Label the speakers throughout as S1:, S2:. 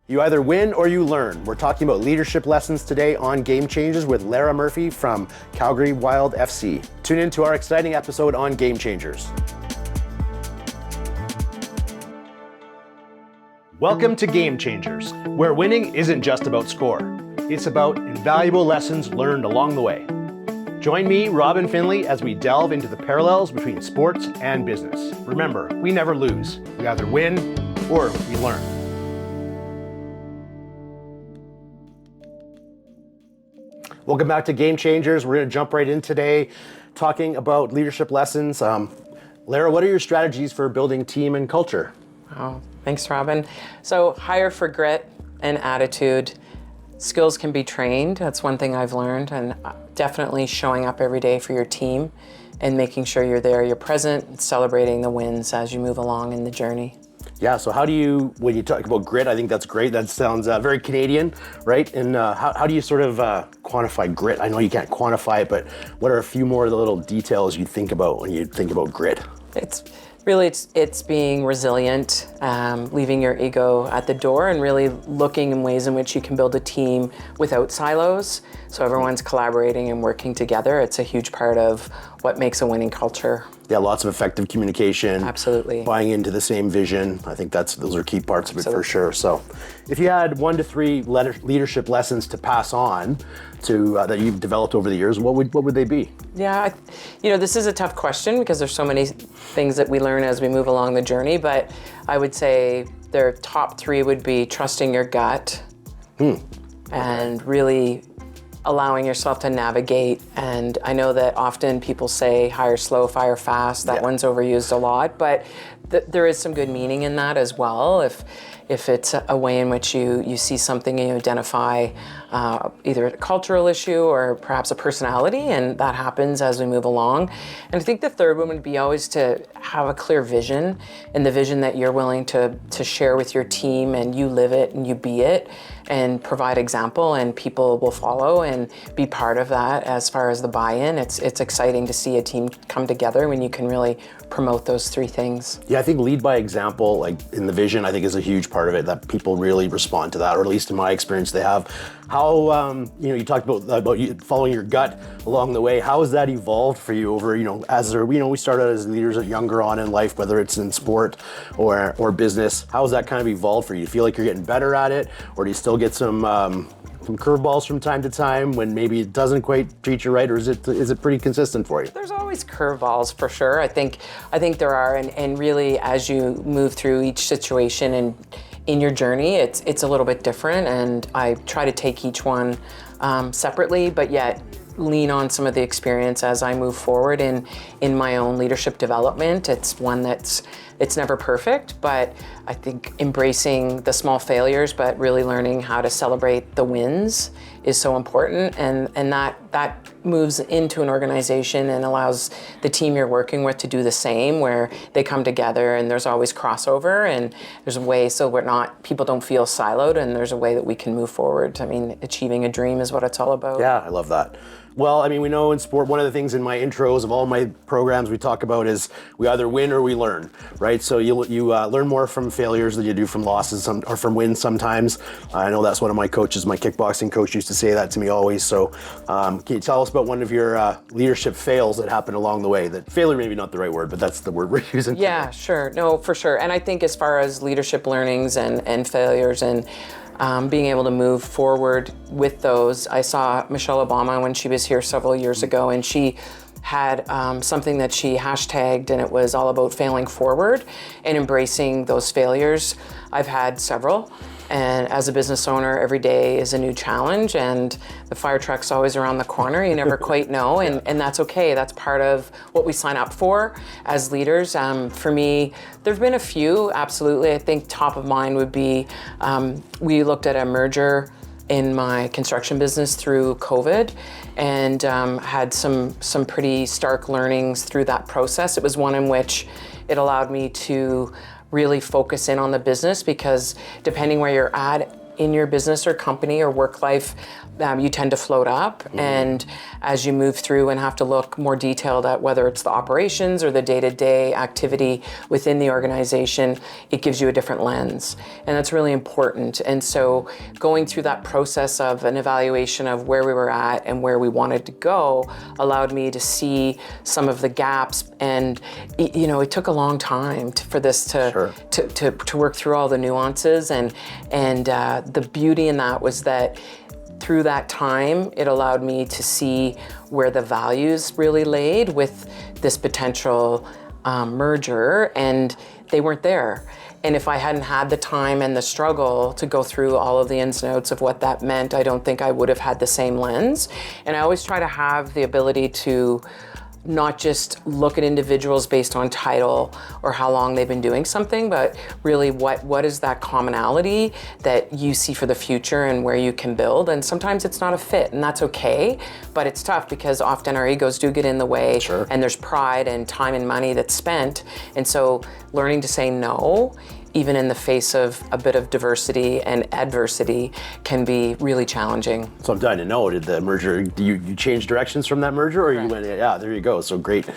S1: You either win or you learn. We're talking about leadership lessons today on Game Changers with Lara Murphy from Calgary Wild FC. Tune in to our exciting episode on Game Changers. Welcome to Game Changers, where winning isn't just about score. It's about invaluable lessons learned along the way. Join me, Robin Finley, as we delve into the parallels between sports and business. Remember, we never lose. We either win or we learn. Welcome back to Game Changers. We're going to jump right in today talking about leadership lessons. Lara, what are your strategies for building team and culture?
S2: Oh, thanks, Robin. So hire for grit and attitude. Skills can be trained. That's one thing I've learned, and definitely showing up every day for your team and making sure you're there, you're present, and celebrating the wins as you move along in the journey.
S1: Yeah, so how do you, when you talk about grit, I think that's great. That sounds very Canadian, right? And how do you sort of quantify grit? I know you can't quantify it, but what are a few more of the little details you think about when you think about grit?
S2: It's being resilient, leaving your ego at the door and really looking in ways in which you can build a team without silos. So everyone's collaborating and working together. It's a huge part of what makes a winning culture.
S1: Yeah, lots of effective communication.
S2: Absolutely.
S1: Buying into the same vision. I think those are key parts of it. Absolutely. For sure. So if you had 1 to 3 leadership lessons to pass on to that you've developed over the years, what would they be?
S2: Yeah, this is a tough question because there's so many things that we learn as we move along the journey, but I would say their top 3 would be trusting your gut and really allowing yourself to navigate. And I know that often people say hire slow, fire fast. That one's overused a lot, but there is some good meaning in that as well. If it's a way in which you see something and you identify either a cultural issue or perhaps a personality, and that happens as we move along. And I think the third one would be always to have a clear vision, and the vision that you're willing to share with your team, and you live it and you be it and provide example, and people will follow and be part of that. As far as the buy-in, it's exciting to see a team come together when you can really promote those 3 things.
S1: Yeah, I think lead by example, like in the vision, I think is a huge part of it, that people really respond to that, or at least in my experience they have. How, you talked about you following your gut along the way. How has that evolved for you over, as we started as leaders younger on in life, whether it's in sport or business. How has that kind of evolved for you? Do you feel like you're getting better at it, or do you still get some curveballs from time to time when maybe it doesn't quite treat you right, or is it pretty consistent for you?
S2: There's always curveballs for sure. I think there are, and really as you move through each situation and in your journey, it's a little bit different, and I try to take each one separately, but yet lean on some of the experience as I move forward in my own leadership development. It's one it's never perfect, but I think embracing the small failures, but really learning how to celebrate the wins is so important, and that moves into an organization and allows the team you're working with to do the same, where they come together and there's always crossover, and there's a way so people don't feel siloed, and there's a way that we can move forward. I mean, achieving a dream is what it's all about.
S1: Yeah, I love that. Well, I mean, we know in sport, one of the things in my intros of all my programs we talk about is we either win or we learn, right? So you learn more from failures than you do from losses or from wins sometimes. I know that's one of my coaches, my kickboxing coach used to say that to me always. So can you tell us about one of your leadership fails that happened along the way? That failure maybe not the right word, but that's the word we're using.
S2: Yeah, sure. No, for sure. And I think as far as leadership learnings and failures and being able to move forward with those. I saw Michelle Obama when she was here several years ago, and she had something that she hashtagged, and it was all about failing forward and embracing those failures. I've had several, and as a business owner, every day is a new challenge, and the fire truck's always around the corner. You never quite know, and that's okay. That's part of what we sign up for as leaders. For me, there've been a few, absolutely. I think top of mind would be, we looked at a merger in my construction business through COVID, and had some pretty stark learnings through that process. It was one in which it allowed me to really focus in on the business, because depending where you're at in your business or company or work life, you tend to float up. And as you move through and have to look more detailed at whether it's the operations or the day-to-day activity within the organization, it gives you a different lens. And that's really important. And so going through that process of an evaluation of where we were at and where we wanted to go allowed me to see some of the gaps. And it took a long time for this to work through all the nuances. And the beauty in that was that through that time, it allowed me to see where the values really laid with this potential merger, and they weren't there. And if I hadn't had the time and the struggle to go through all of the ins and outs of what that meant, I don't think I would have had the same lens. And I always try to have the ability to not just look at individuals based on title or how long they've been doing something, but really what is that commonality that you see for the future and where you can build. And sometimes it's not a fit, and that's okay, but it's tough because often our egos do get in the way.
S1: Sure.
S2: And there's pride and time and money that's spent. And so learning to say no, even in the face of a bit of diversity and adversity, can be really challenging.
S1: So I'm dying to know, did the merger, you change directions from that merger, or you went, yeah, there you go. So great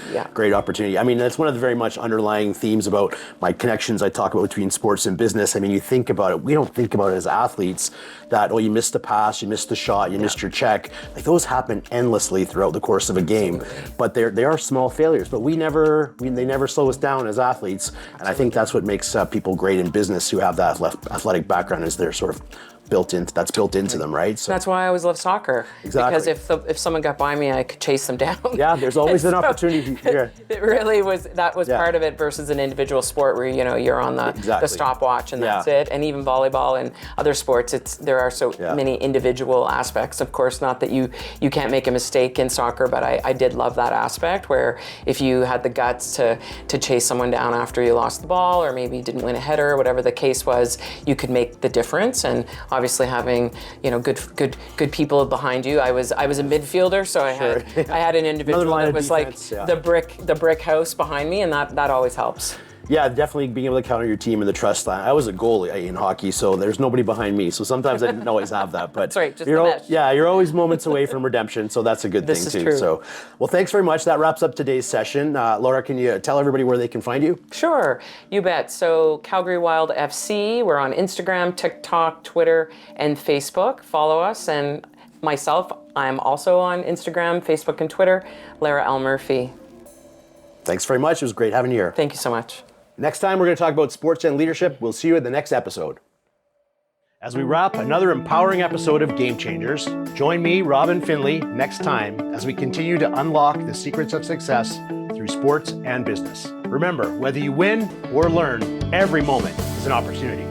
S1: opportunity. I mean, that's one of the very much underlying themes about my connections I talk about between sports and business. I mean, you think about it, we don't think about it as athletes that, you missed a pass, you missed the shot, you missed your check. Like, those happen endlessly throughout the course of a game. Absolutely. But they are small failures, but they never slow us down as athletes. Absolutely. And I think that's what makes people great in business who have that athletic background, is they're sort of built into them, right? So
S2: that's why I always love soccer.
S1: Exactly.
S2: Because if someone got by me, I could chase them down.
S1: Yeah, there's always an opportunity here.
S2: It really was, part of it, versus an individual sport where you're on the stopwatch and that's it. And even volleyball and other sports, there are so many individual aspects. Of course, not that you can't make a mistake in soccer, but I did love that aspect where if you had the guts to chase someone down after you lost the ball, or maybe didn't win a header, or whatever the case was, you could make the difference. And obviously having good people behind you. I was a midfielder, so I had an individual that was defense, like the brick house behind me, and that always helps.
S1: Yeah, definitely being able to count on your team and the trust line. I was a goalie in hockey, so there's nobody behind me. So sometimes I didn't always have that. But
S2: that's right, just the mesh.
S1: You're always moments away from redemption, so that's a good thing too.
S2: This is true.
S1: So, well, thanks very much. That wraps up today's session. Laura, can you tell everybody where they can find you?
S2: Sure, you bet. So Calgary Wild FC, we're on Instagram, TikTok, Twitter, and Facebook. Follow us, and myself, I'm also on Instagram, Facebook, and Twitter, Lara Murphy.
S1: Thanks very much. It was great having you here.
S2: Thank you so much.
S1: Next time, we're going to talk about sports and leadership. We'll see you at the next episode. As we wrap another empowering episode of Game Changers, join me, Robin Finley, next time as we continue to unlock the secrets of success through sports and business. Remember, whether you win or learn, every moment is an opportunity.